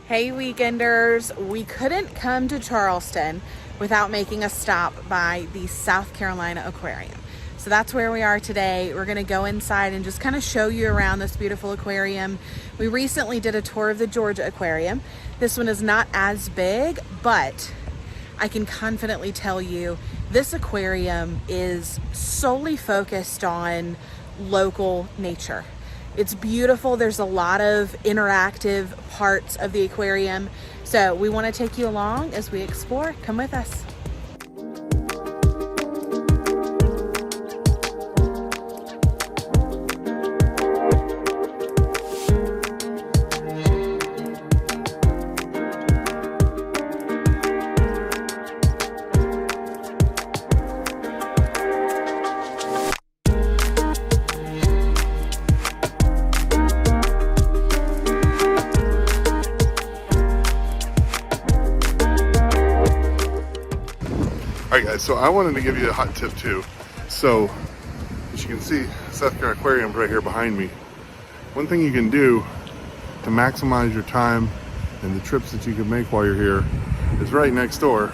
Hey weekenders, we couldn't come to Charleston without making a stop by the South Carolina Aquarium. So that's where we are today. We're gonna go inside and just kind of show you around this beautiful aquarium. We recently did a tour of the Georgia Aquarium. This one is not as big, but I can confidently tell you this aquarium is solely focused on local nature. It's beautiful. There's a lot of interactive parts of the aquarium. So we want to take you along as we explore. Come with us. Alright guys, so I wanted to give you a hot tip too. So, as you can see, South Carolina Aquarium right here behind me. One thing you can do to maximize your time and the trips that you can make while you're here is right next door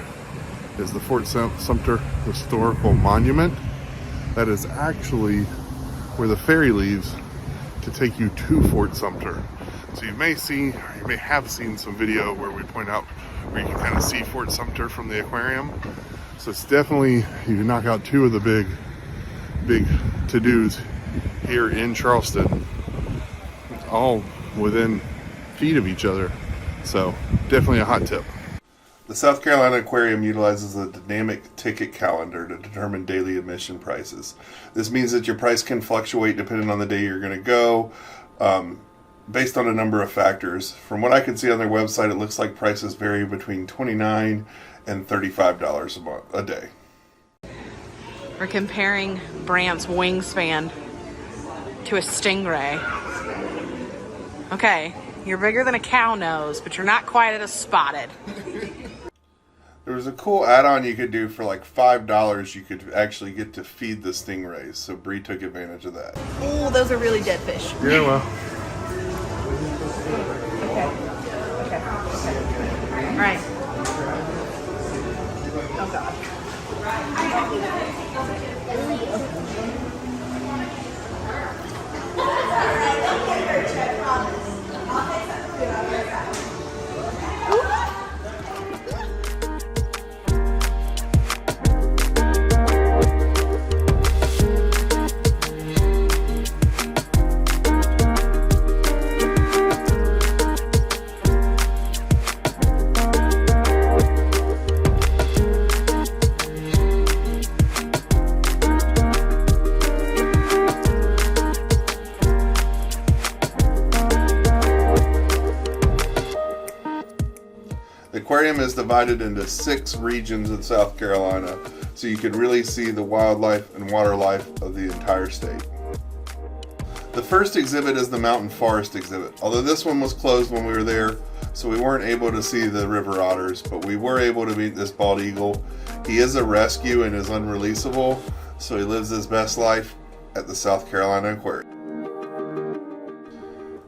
is the Fort Sumter Historical Monument. That is actually where the ferry leaves to take you to Fort Sumter. So you may see, or you may have seen some video where we point out where you can kind of see Fort Sumter from the aquarium. So it's definitely, you can knock out two of the big to-dos here in Charleston, all within feet of each other. So definitely a hot tip. The South Carolina Aquarium utilizes a dynamic ticket calendar to determine daily admission prices. This means that your price can fluctuate depending on the day you're going to go, based on a number of factors. From what I can see on their website, it looks like prices vary between $29 and $35 a day. We're comparing Brant's wingspan to a stingray. Okay, you're bigger than a cow nose, but you're not quite as spotted. There was a cool add-on you could do for like $5. You could actually get to feed the stingrays, so Bree took advantage of that. Oh, those are really dead fish. Yeah, well. Okay. All right. Oh God. The aquarium is divided into 6 regions in South Carolina, so you can really see the wildlife and water life of the entire state. The first exhibit is the Mountain Forest exhibit. Although this one was closed when we were there, so we weren't able to see the river otters, but we were able to meet this bald eagle. He is a rescue and is unreleasable, so he lives his best life at the South Carolina Aquarium.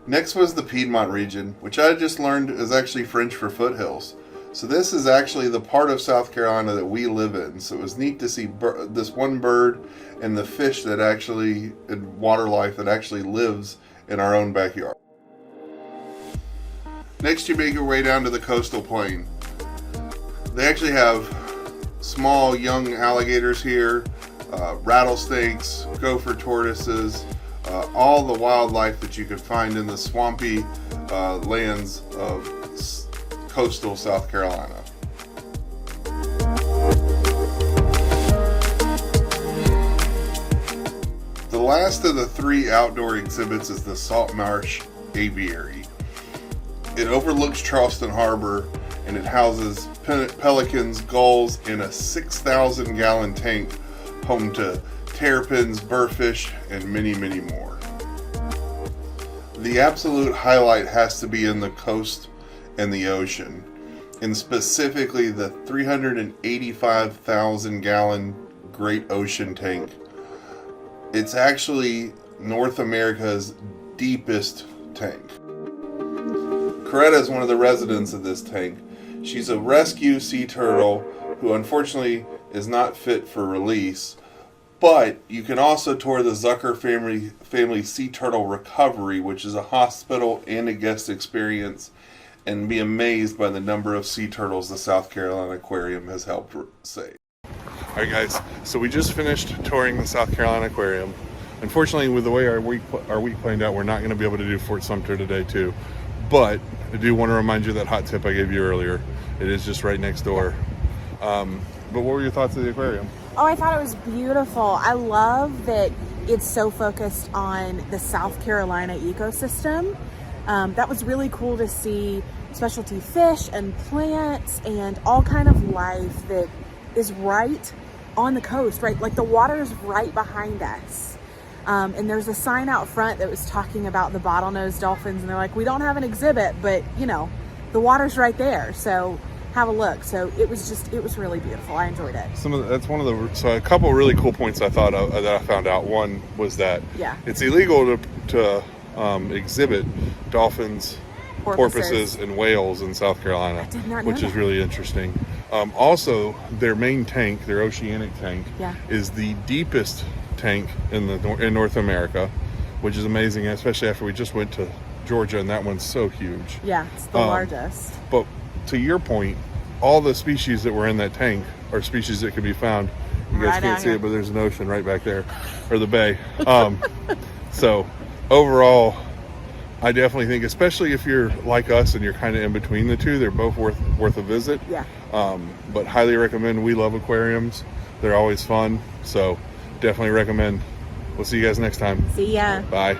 Next was the Piedmont region, which I just learned is actually French for foothills. So this is actually the part of South Carolina that we live in. So it was neat to see this one bird and the fish that actually, and water life that actually lives in our own backyard. Next, you make your way down to the coastal plain. They actually have small young alligators here, rattlesnakes, gopher tortoises, all the wildlife that you could find in the swampy lands of coastal South Carolina. The last of the 3 outdoor exhibits is the Salt Marsh Aviary. It overlooks Charleston Harbor and it houses pelicans, gulls, in a 6,000 gallon tank home to terrapins, burrfish, and many, many more. The absolute highlight has to be in the coast and the ocean, and specifically the 385,000 gallon Great Ocean Tank. It's actually North America's deepest tank. Coretta is one of the residents of this tank. She's a rescue sea turtle who unfortunately is not fit for release. But you can also tour the Zucker family Sea Turtle Recovery, which is a hospital and a guest experience, and be amazed by the number of sea turtles the South Carolina Aquarium has helped save. Alright guys, so we just finished touring the South Carolina Aquarium. Unfortunately, with the way our week planned out, we're not going to be able to do Fort Sumter today too. But I do want to remind you that hot tip I gave you earlier. It is just right next door. But what were your thoughts of the aquarium? Oh, I thought it was beautiful. I love that it's so focused on the South Carolina ecosystem. That was really cool to see specialty fish and plants and all kind of life that is right on the coast, right? Like the water is right behind us. And there's a sign out front that was talking about the bottlenose dolphins, and they're like, we don't have an exhibit, but you know, the water's right there. So have a look. So it was really beautiful. I enjoyed it. So a couple of really cool points I thought of, that I found out. One was that it's illegal to exhibit dolphins, porpoises, and whales in South Carolina, which is really interesting. Also, their main tank, their oceanic tank, is the deepest tank in North America, which is amazing, especially after we just went to Georgia, and that one's so huge. Yeah, it's the largest. But to your point, all the species that were in that tank are species that can be found. You guys can't see it, but there's an ocean right back there, or the bay. So overall, I definitely think, especially if you're like us and you're kind of in between the two, they're both worth a visit. Yeah. But highly recommend. We love aquariums. They're always fun. So definitely recommend. We'll see you guys next time. See ya. Bye.